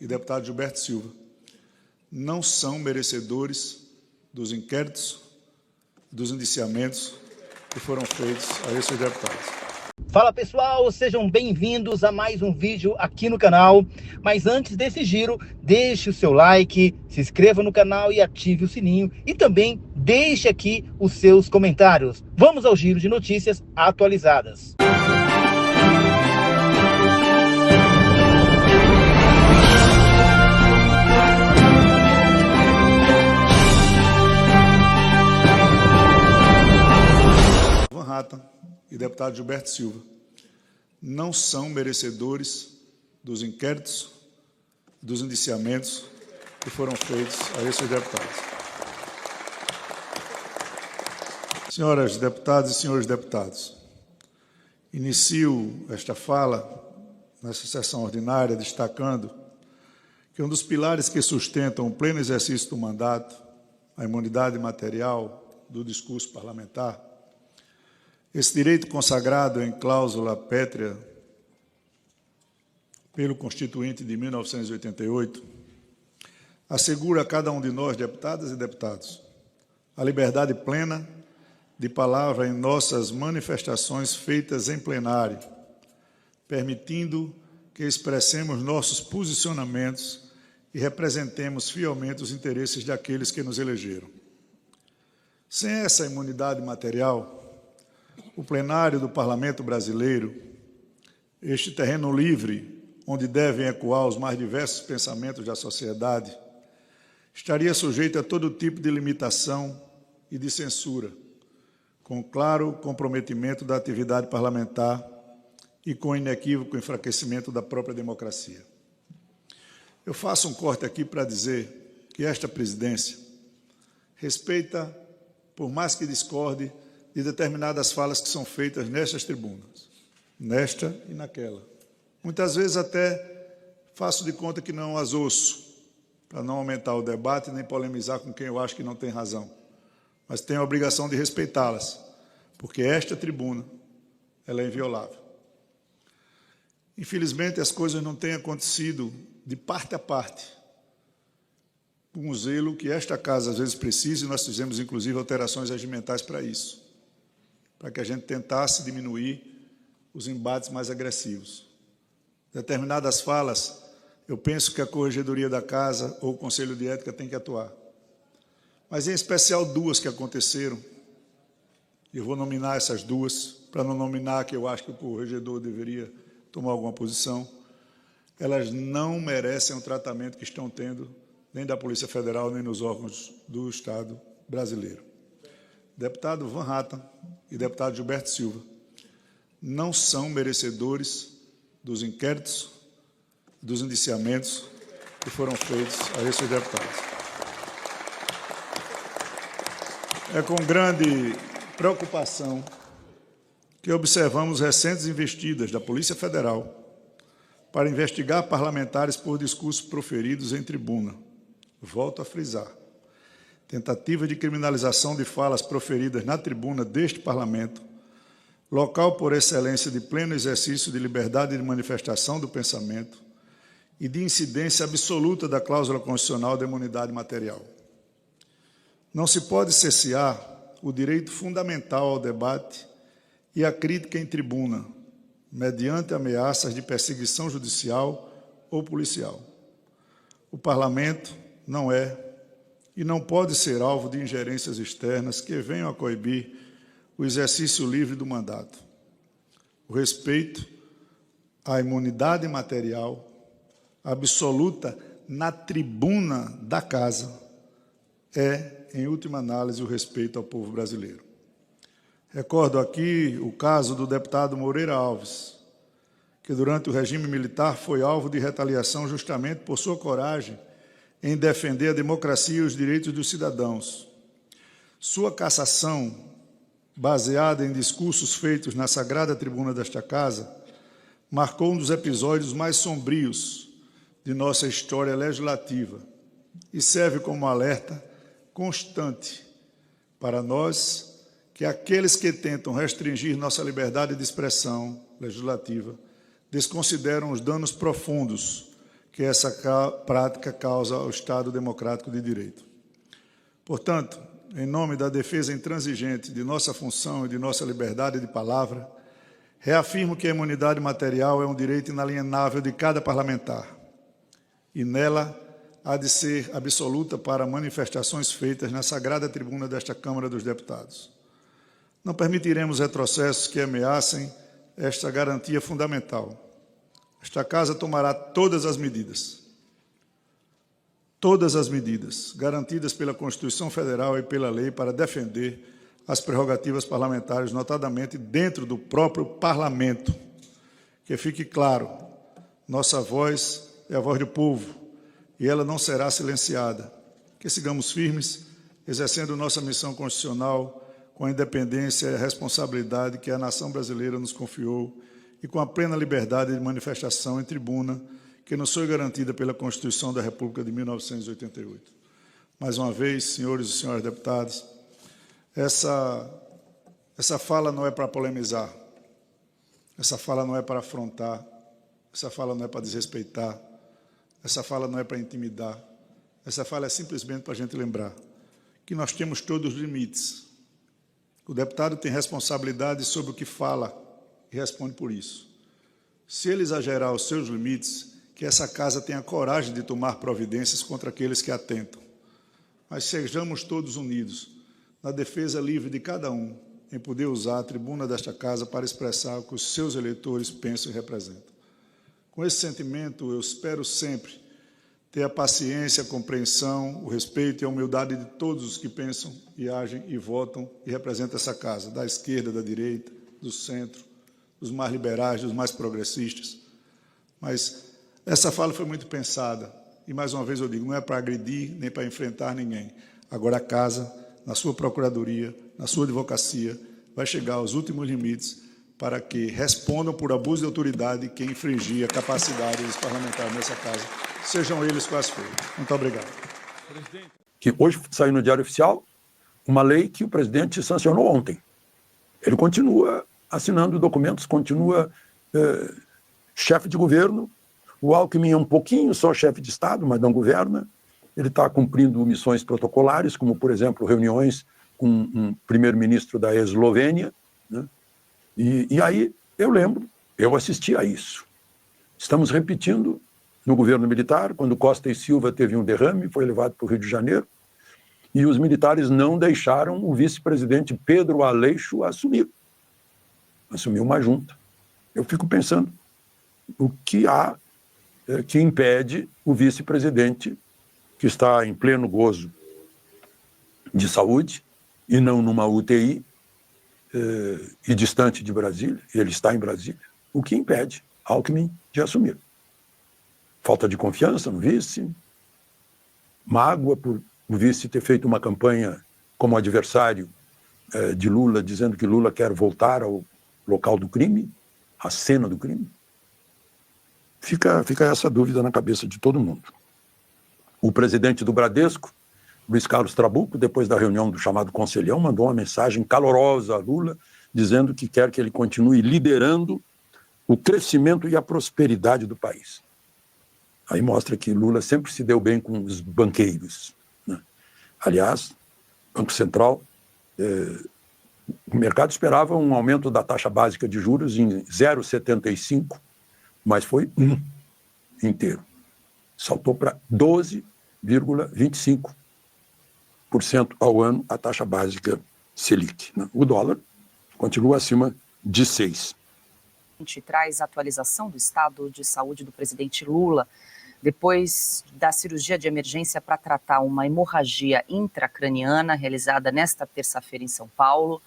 E deputado Gilberto Silva não são merecedores dos inquéritos, dos indiciamentos que foram feitos a esses deputados. Fala pessoal, sejam bem-vindos a mais um vídeo aqui no canal. Mas antes desse giro, deixe o seu like, se inscreva no canal e ative o sininho. E também deixe aqui os seus comentários. Vamos ao giro de notícias atualizadas. E deputado Gilberto Silva não são merecedores dos inquéritos, dos indiciamentos que foram feitos a esses deputados. Senhoras deputadas e senhores deputados, inicio esta fala nessa sessão ordinária destacando que um dos pilares que sustentam o pleno exercício do mandato, a imunidade material do discurso parlamentar, esse direito consagrado em cláusula pétrea pelo Constituinte de 1988 assegura a cada um de nós, deputadas e deputados, a liberdade plena de palavra em nossas manifestações feitas em plenário, permitindo que expressemos nossos posicionamentos e representemos fielmente os interesses daqueles que nos elegeram. Sem essa imunidade material, o plenário do Parlamento Brasileiro, este terreno livre, onde devem ecoar os mais diversos pensamentos da sociedade, estaria sujeito a todo tipo de limitação e de censura, com claro comprometimento da atividade parlamentar e com inequívoco enfraquecimento da própria democracia. Eu faço um corte aqui para dizer que esta presidência respeita, por mais que discorde, de determinadas falas que são feitas nestas tribunas, nesta e naquela. Muitas vezes até faço de conta que não as ouço, para não aumentar o debate nem polemizar com quem eu acho que não tem razão. Mas tenho a obrigação de respeitá-las, porque esta tribuna ela é inviolável. Infelizmente, as coisas não têm acontecido de parte a parte, com o zelo que esta casa às vezes precisa, e nós fizemos, inclusive, alterações regimentais para isso, para que a gente tentasse diminuir os embates mais agressivos. Determinadas falas, eu penso que a Corregedoria da Casa ou o Conselho de Ética tem que atuar. Mas, em especial, duas que aconteceram, eu vou nominar essas duas, para não nominar que eu acho que o corregedor deveria tomar alguma posição, elas não merecem o tratamento que estão tendo, nem da Polícia Federal, nem nos órgãos do Estado brasileiro. Deputado Van Hatten e deputado Gilberto Silva não são merecedores dos inquéritos, dos indiciamentos que foram feitos a esses deputados. É com grande preocupação que observamos recentes investidas da Polícia Federal para investigar parlamentares por discursos proferidos em tribuna. Volto a frisar. Tentativa de criminalização de falas proferidas na tribuna deste Parlamento, local por excelência de pleno exercício de liberdade de manifestação do pensamento e de incidência absoluta da cláusula constitucional da imunidade material. Não se pode cessear o direito fundamental ao debate e à crítica em tribuna, mediante ameaças de perseguição judicial ou policial. O Parlamento não é e não pode ser alvo de ingerências externas que venham a coibir o exercício livre do mandato. O respeito à imunidade material absoluta na tribuna da Casa é, em última análise, o respeito ao povo brasileiro. Recordo aqui o caso do deputado Moreira Alves, que durante o regime militar foi alvo de retaliação justamente por sua coragem em defender a democracia e os direitos dos cidadãos. Sua cassação, baseada em discursos feitos na sagrada tribuna desta Casa, marcou um dos episódios mais sombrios de nossa história legislativa e serve como alerta constante para nós que aqueles que tentam restringir nossa liberdade de expressão legislativa desconsideram os danos profundos que essa prática causa ao Estado democrático de direito. Portanto, em nome da defesa intransigente de nossa função e de nossa liberdade de palavra, reafirmo que a imunidade material é um direito inalienável de cada parlamentar e nela há de ser absoluta para manifestações feitas na sagrada tribuna desta Câmara dos Deputados. Não permitiremos retrocessos que ameacem esta garantia fundamental. Esta Casa tomará todas as medidas garantidas pela Constituição Federal e pela lei para defender as prerrogativas parlamentares, notadamente dentro do próprio Parlamento. Que fique claro, nossa voz é a voz do povo e ela não será silenciada. Que sigamos firmes, exercendo nossa missão constitucional com a independência e a responsabilidade que a nação brasileira nos confiou e com a plena liberdade de manifestação em tribuna que nos foi garantida pela Constituição da República de 1988. Mais uma vez, senhores e senhoras deputados, essa fala não é para polemizar, essa fala não é para afrontar, essa fala não é para desrespeitar, essa fala não é para intimidar, essa fala é simplesmente para a gente lembrar que nós temos todos os limites. O deputado tem responsabilidade sobre o que fala e responde por isso. Se ele exagerar os seus limites, que essa Casa tenha coragem de tomar providências contra aqueles que atentam. Mas sejamos todos unidos na defesa livre de cada um em poder usar a tribuna desta Casa para expressar o que os seus eleitores pensam e representam. Com esse sentimento, eu espero sempre ter a paciência, a compreensão, o respeito e a humildade de todos os que pensam e agem e votam e representam essa Casa, da esquerda, da direita, do centro, dos mais liberais, dos mais progressistas. Mas essa fala foi muito pensada e, mais uma vez eu digo, não é para agredir nem para enfrentar ninguém. Agora a Casa, na sua procuradoria, na sua advocacia, vai chegar aos últimos limites para que respondam por abuso de autoridade quem infringir a capacidade dos parlamentares nessa Casa, sejam eles quais forem. Muito obrigado. Que hoje saiu no Diário Oficial uma lei que o presidente sancionou ontem. Ele continua assinando documentos, continua chefe de governo. O Alckmin é um pouquinho só chefe de Estado, mas não governa. Ele está cumprindo missões protocolares, como, por exemplo, reuniões com um primeiro-ministro da Eslovênia, né? E aí, eu lembro, eu assisti a isso. Estamos repetindo no governo militar, quando Costa e Silva teve um derrame, foi levado para o Rio de Janeiro, e os militares não deixaram o vice-presidente Pedro Aleixo assumir. Assumiu uma junta. Eu fico pensando, o que há que impede o vice-presidente, que está em pleno gozo de saúde, e não numa UTI, e distante de Brasília, ele está em Brasília, o que impede Alckmin de assumir? Falta de confiança no vice, mágoa por o vice ter feito uma campanha como adversário de Lula, dizendo que Lula quer voltar ao local do crime, à cena do crime. Fica essa dúvida na cabeça de todo mundo. O presidente do Bradesco, Luiz Carlos Trabuco, depois da reunião do chamado Conselhão, mandou uma mensagem calorosa a Lula, dizendo que quer que ele continue liderando o crescimento e a prosperidade do país. Aí mostra que Lula sempre se deu bem com os banqueiros, né? Aliás, o Banco Central, o mercado esperava um aumento da taxa básica de juros em 0,75%, mas foi 1 inteiro. Saltou para 12,25% ao ano a taxa básica Selic, né? O dólar continua acima de 6. A gente traz a atualização do estado de saúde do presidente Lula depois da cirurgia de emergência para tratar uma hemorragia intracraniana realizada nesta terça-feira em São Paulo.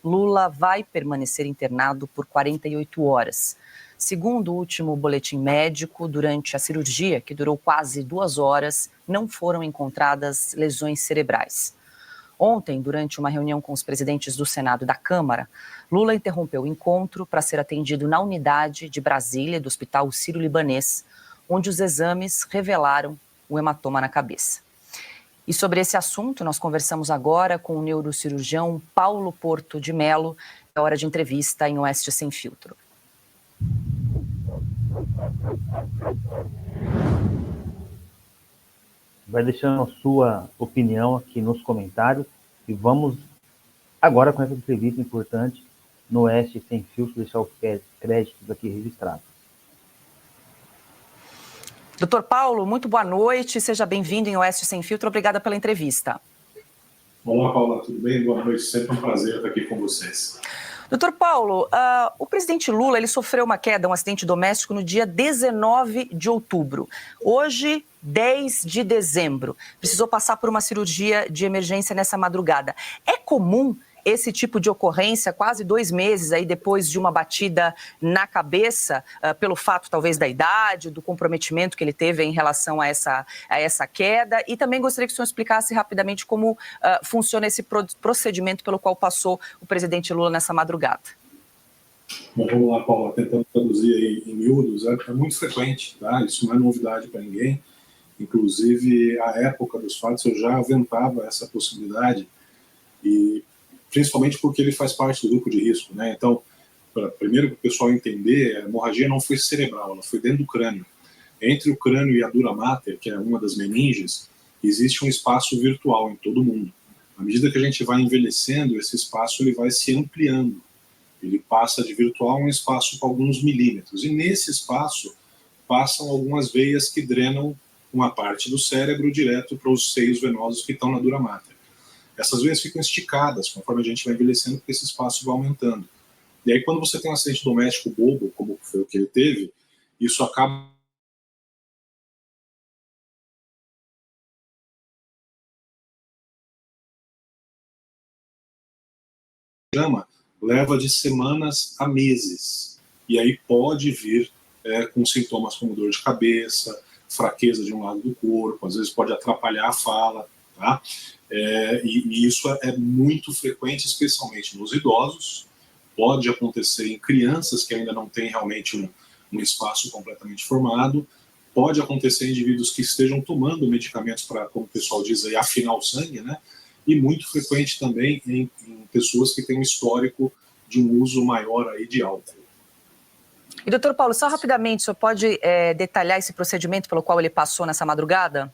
Lula vai permanecer internado por 48 horas. Segundo o último boletim médico, durante a cirurgia, que durou quase 2 horas, não foram encontradas lesões cerebrais. Ontem, durante uma reunião com os presidentes do Senado e da Câmara, Lula interrompeu o encontro para ser atendido na unidade de Brasília do Hospital Sírio-Libanês, onde os exames revelaram o hematoma na cabeça. E sobre esse assunto, nós conversamos agora com o neurocirurgião Paulo Porto de Mello, é hora de entrevista em Oeste Sem Filtro. Vai deixando a sua opinião aqui nos comentários e vamos agora com essa entrevista importante no Oeste Sem Filtro, deixar os créditos aqui registrados. Doutor Paulo, muito boa noite, seja bem-vindo em Oeste Sem Filtro, obrigada pela entrevista. Olá, Paula, tudo bem? Boa noite, sempre um prazer estar aqui com vocês. Doutor Paulo, o presidente Lula ele sofreu uma queda, um acidente doméstico no dia 19 de outubro. Hoje, 10 de dezembro, precisou passar por uma cirurgia de emergência nessa madrugada. É comum esse tipo de ocorrência, quase 2 meses aí depois de uma batida na cabeça, pelo fato talvez da idade, do comprometimento que ele teve em relação a essa queda? E também gostaria que o senhor explicasse rapidamente como funciona esse procedimento pelo qual passou o presidente Lula nessa madrugada. Bom, vamos lá, Paula, tentando traduzir aí em miúdos, é muito frequente, tá? Isso não é novidade para ninguém. Inclusive, à época dos fatos, eu já aventava essa possibilidade, e principalmente porque ele faz parte do grupo de risco, né? Então, primeiro para o pessoal entender, a hemorragia não foi cerebral, ela foi dentro do crânio. Entre o crânio e a dura mater, que é uma das meninges, existe um espaço virtual em todo mundo. À medida que a gente vai envelhecendo, esse espaço ele vai se ampliando. Ele passa de virtual a um espaço com alguns milímetros. E nesse espaço passam algumas veias que drenam uma parte do cérebro direto para os seios venosos que estão na dura mater. Essas veias ficam esticadas conforme a gente vai envelhecendo, porque esse espaço vai aumentando. E aí, quando você tem um acidente doméstico bobo, como foi o que ele teve, isso acaba leva de semanas a meses. E aí pode vir com sintomas como dor de cabeça, fraqueza de um lado do corpo, às vezes pode atrapalhar a fala, tá? E isso é muito frequente, especialmente nos idosos. Pode acontecer em crianças que ainda não têm realmente um espaço completamente formado. Pode acontecer em indivíduos que estejam tomando medicamentos para, como o pessoal diz aí, afinar o sangue, né? E muito frequente também em pessoas que têm um histórico de um uso maior aí de álcool. E, doutor Paulo, só rapidamente, o senhor pode detalhar esse procedimento pelo qual ele passou nessa madrugada?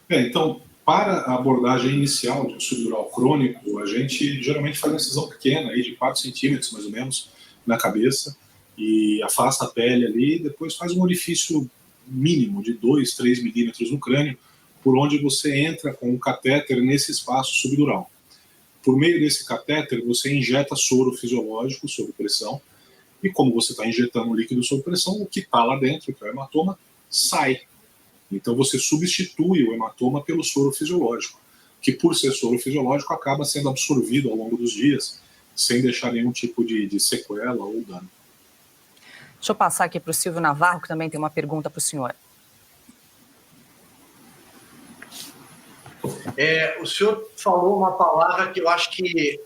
Então, para a abordagem inicial de um subdural crônico, a gente geralmente faz uma incisão pequena, aí de 4 centímetros mais ou menos, na cabeça, e afasta a pele ali, e depois faz um orifício mínimo de 2, 3 milímetros no crânio, por onde você entra com um catéter nesse espaço subdural. Por meio desse catéter, você injeta soro fisiológico sob pressão, e como você está injetando líquido sob pressão, o que está lá dentro, que é o hematoma, sai. Então você substitui o hematoma pelo soro fisiológico, que por ser soro fisiológico acaba sendo absorvido ao longo dos dias, sem deixar nenhum tipo de sequela ou dano. Deixa eu passar aqui para o Silvio Navarro, que também tem uma pergunta para o senhor. O senhor falou uma palavra que eu acho que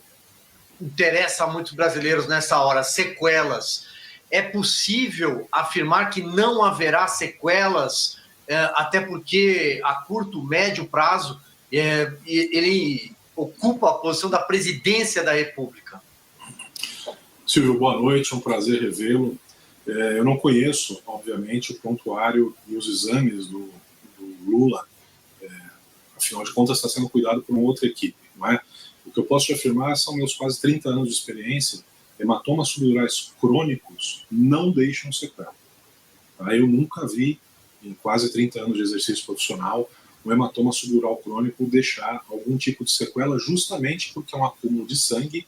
interessa a muitos brasileiros nessa hora, sequelas. É possível afirmar que não haverá sequelas, até porque a curto, médio prazo, ele ocupa a posição da presidência da República? Silvio, boa noite, é um prazer revê-lo. Eu não conheço, obviamente, o prontuário e os exames do Lula. Afinal de contas, está sendo cuidado por uma outra equipe, não é? O que eu posso te afirmar são meus quase 30 anos de experiência. Hematomas subdurais crônicos não deixam sequela. Tá? Eu nunca vi, em quase 30 anos de exercício profissional, um hematoma subdural crônico deixar algum tipo de sequela, justamente porque é um acúmulo de sangue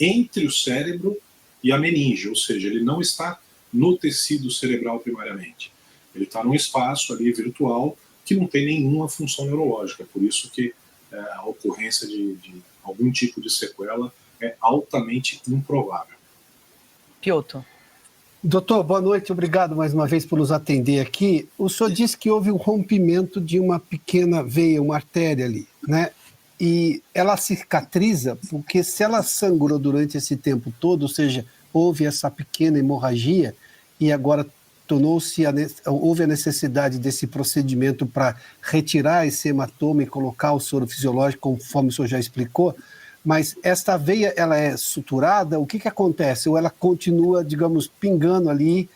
entre o cérebro e a meninge, ou seja, ele não está no tecido cerebral primariamente. Ele está num espaço ali virtual que não tem nenhuma função neurológica, por isso que a ocorrência de algum tipo de sequela é altamente improvável. Piotr. Doutor, boa noite, obrigado mais uma vez por nos atender aqui. O senhor disse que houve um rompimento de uma pequena veia, uma artéria ali, né? E ela cicatriza, porque se ela sangrou durante esse tempo todo, ou seja, houve essa pequena hemorragia e agora houve a necessidade desse procedimento para retirar esse hematoma e colocar o soro fisiológico, conforme o senhor já explicou, mas esta veia, ela é suturada? O que acontece? Ou ela continua, digamos, pingando ali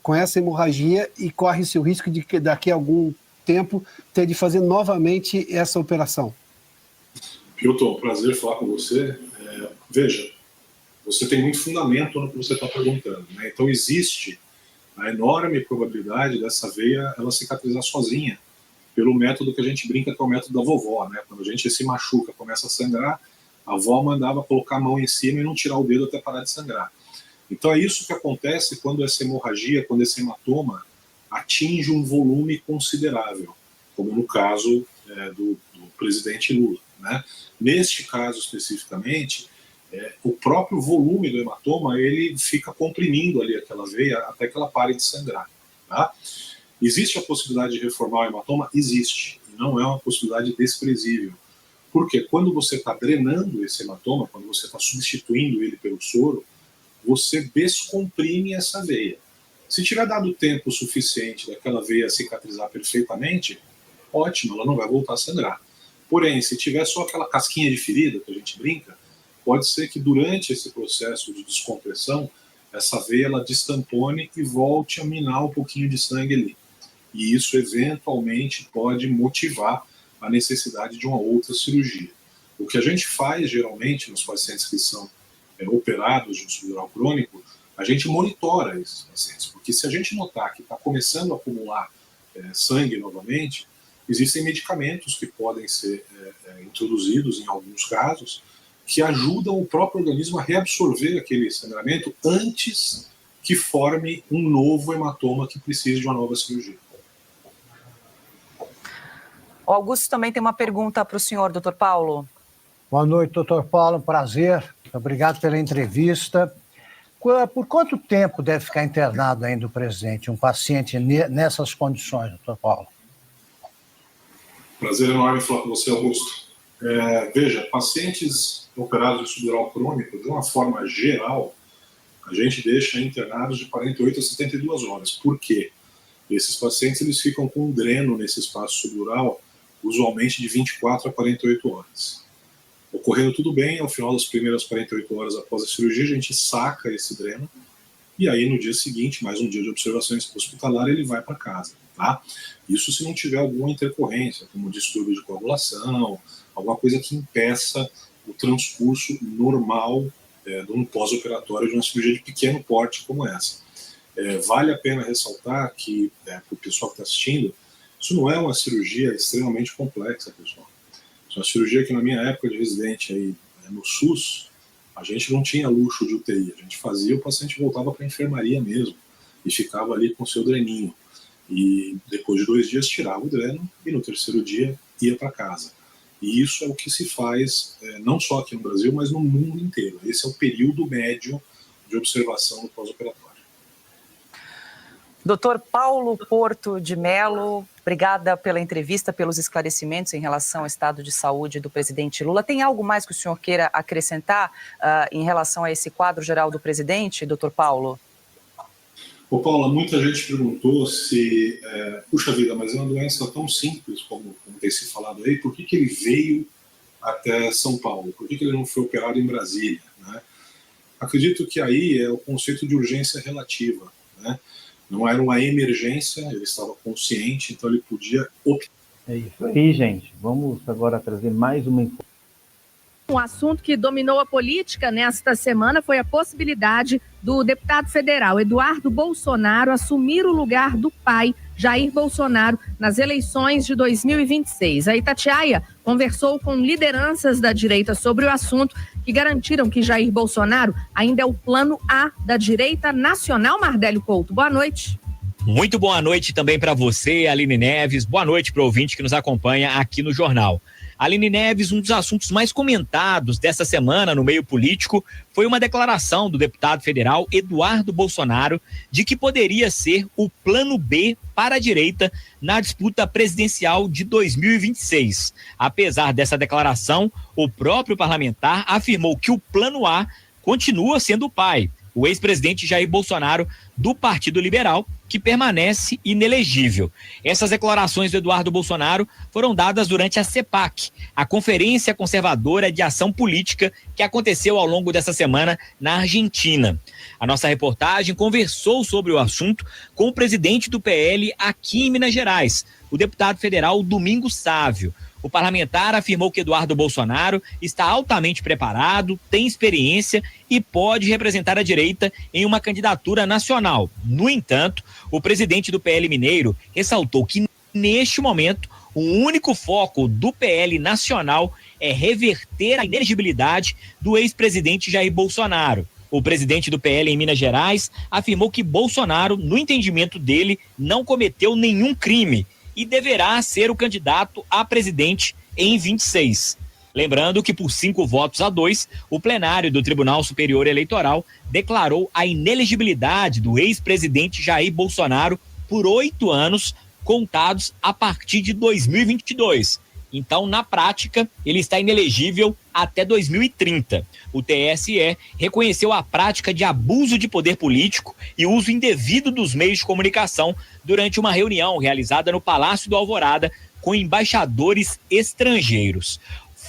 com essa hemorragia e corre-se o risco de que daqui a algum tempo ter de fazer novamente essa operação? Hilton, prazer falar com você. Veja, você tem muito fundamento no que você está perguntando, né? Então existe a enorme probabilidade dessa veia ela cicatrizar sozinha, pelo método que a gente brinca, que é o método da vovó, né? Quando a gente se machuca, começa a sangrar, a avó mandava colocar a mão em cima e não tirar o dedo até parar de sangrar. Então é isso que acontece quando essa hemorragia, quando esse hematoma atinge um volume considerável, como no caso do presidente Lula, né? Neste caso especificamente, o próprio volume do hematoma ele fica comprimindo ali aquela veia até que ela pare de sangrar, tá? Existe a possibilidade de reformar o hematoma? Existe, e não é uma possibilidade desprezível. Porque quando você está drenando esse hematoma, quando você está substituindo ele pelo soro, você descomprime essa veia. Se tiver dado tempo suficiente daquela veia cicatrizar perfeitamente, ótimo, ela não vai voltar a sangrar. Porém, se tiver só aquela casquinha de ferida, que a gente brinca, pode ser que durante esse processo de descompressão, essa veia ela destampone e volte a minar um pouquinho de sangue ali. E isso eventualmente pode motivar a necessidade de uma outra cirurgia. O que a gente faz geralmente nos pacientes que são operados de um subdural crônico, a gente monitora esses pacientes, porque se a gente notar que está começando a acumular sangue novamente, existem medicamentos que podem ser introduzidos em alguns casos que ajudam o próprio organismo a reabsorver aquele sangramento antes que forme um novo hematoma que precise de uma nova cirurgia. O Augusto também tem uma pergunta para o senhor, doutor Paulo. Boa noite, doutor Paulo, um prazer. Obrigado pela entrevista. Por quanto tempo deve ficar internado ainda o presidente, um paciente nessas condições, doutor Paulo? Prazer enorme falar com você, Augusto. Veja, pacientes operados de subdural crônico, de uma forma geral, a gente deixa internados de 48 a 72 horas. Por quê? Esses pacientes eles ficam com um dreno nesse espaço subdural, usualmente de 24 a 48 horas. Ocorrendo tudo bem, ao final das primeiras 48 horas após a cirurgia, a gente saca esse dreno e aí no dia seguinte, mais um dia de observação hospitalar, ele vai para casa, tá? Isso se não tiver alguma intercorrência, como distúrbio de coagulação, alguma coisa que impeça o transcurso normal de um pós-operatório de uma cirurgia de pequeno porte como essa. Vale a pena ressaltar que, para o pessoal que está assistindo, isso não é uma cirurgia extremamente complexa, pessoal. Isso é uma cirurgia que na minha época de residente aí, no SUS, a gente não tinha luxo de UTI. A gente fazia, o paciente voltava para a enfermaria mesmo e ficava ali com o seu dreninho. E depois de 2 dias tirava o dreno e no terceiro dia ia para casa. E isso é o que se faz não só aqui no Brasil, mas no mundo inteiro. Esse é o período médio de observação no pós-operatório. Doutor Paulo Porto de Mello, obrigada pela entrevista, pelos esclarecimentos em relação ao estado de saúde do presidente Lula. Tem algo mais que o senhor queira acrescentar em relação a esse quadro geral do presidente, doutor Paulo? Ô Paula, muita gente perguntou se, puxa vida, mas é uma doença tão simples como tem se falado aí, por que ele veio até São Paulo? Por que ele não foi operado em Brasília? Né? Acredito que aí é o conceito de urgência relativa, né? Não era uma emergência, ele estava consciente, então ele podia optar. É isso aí, gente. Vamos agora trazer mais uma informação. Um assunto que dominou a política nesta semana foi a possibilidade do deputado federal Eduardo Bolsonaro assumir o lugar do pai, Jair Bolsonaro, nas eleições de 2026. A Itatiaia conversou com lideranças da direita sobre o assunto, que garantiram que Jair Bolsonaro ainda é o plano A da direita nacional. Mardélio Couto, boa noite. Muito boa noite também para você, Aline Neves. Boa noite para o ouvinte que nos acompanha aqui no Jornal. Aline Neves, um dos assuntos mais comentados dessa semana no meio político foi uma declaração do deputado federal Eduardo Bolsonaro de que poderia ser o plano B para a direita na disputa presidencial de 2026. Apesar dessa declaração, o próprio parlamentar afirmou que o plano A continua sendo o pai, o ex-presidente Jair Bolsonaro, do Partido Liberal, que permanece inelegível. Essas declarações do Eduardo Bolsonaro foram dadas durante a CEPAC, a Conferência Conservadora de Ação Política, que aconteceu ao longo dessa semana na Argentina. A nossa reportagem conversou sobre o assunto com o presidente do PL aqui em Minas Gerais, o deputado federal Domingos Sávio. O parlamentar afirmou que Eduardo Bolsonaro está altamente preparado, tem experiência e pode representar a direita em uma candidatura nacional. No entanto, o presidente do PL mineiro ressaltou que, neste momento, o único foco do PL nacional é reverter a inelegibilidade do ex-presidente Jair Bolsonaro. O presidente do PL em Minas Gerais afirmou que Bolsonaro, no entendimento dele, não cometeu nenhum crime e deverá ser o candidato a presidente em 26. Lembrando que por 5-2, o plenário do Tribunal Superior Eleitoral declarou a inelegibilidade do ex-presidente Jair Bolsonaro por 8 anos, contados a partir de 2022. Então, na prática, ele está inelegível até 2030. O TSE reconheceu a prática de abuso de poder político e uso indevido dos meios de comunicação durante uma reunião realizada no Palácio do Alvorada com embaixadores estrangeiros.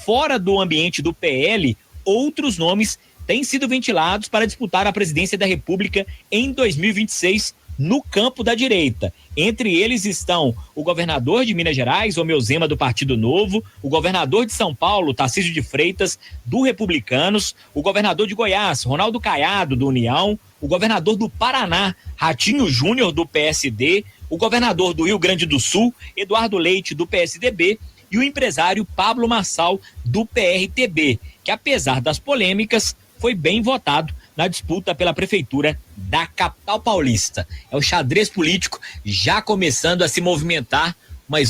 Fora do ambiente do PL, outros nomes têm sido ventilados para disputar a presidência da República em 2026 no campo da direita. Entre eles estão o governador de Minas Gerais, Romeu Zema, do Partido Novo, o governador de São Paulo, Tarcísio de Freitas, do Republicanos, o governador de Goiás, Ronaldo Caiado, do União, o governador do Paraná, Ratinho Júnior, do PSD, o governador do Rio Grande do Sul, Eduardo Leite, do PSDB, e o empresário Pablo Marçal, do PRTB, que, apesar das polêmicas, foi bem votado na disputa pela prefeitura da capital paulista. É o xadrez político já começando a se movimentar, mas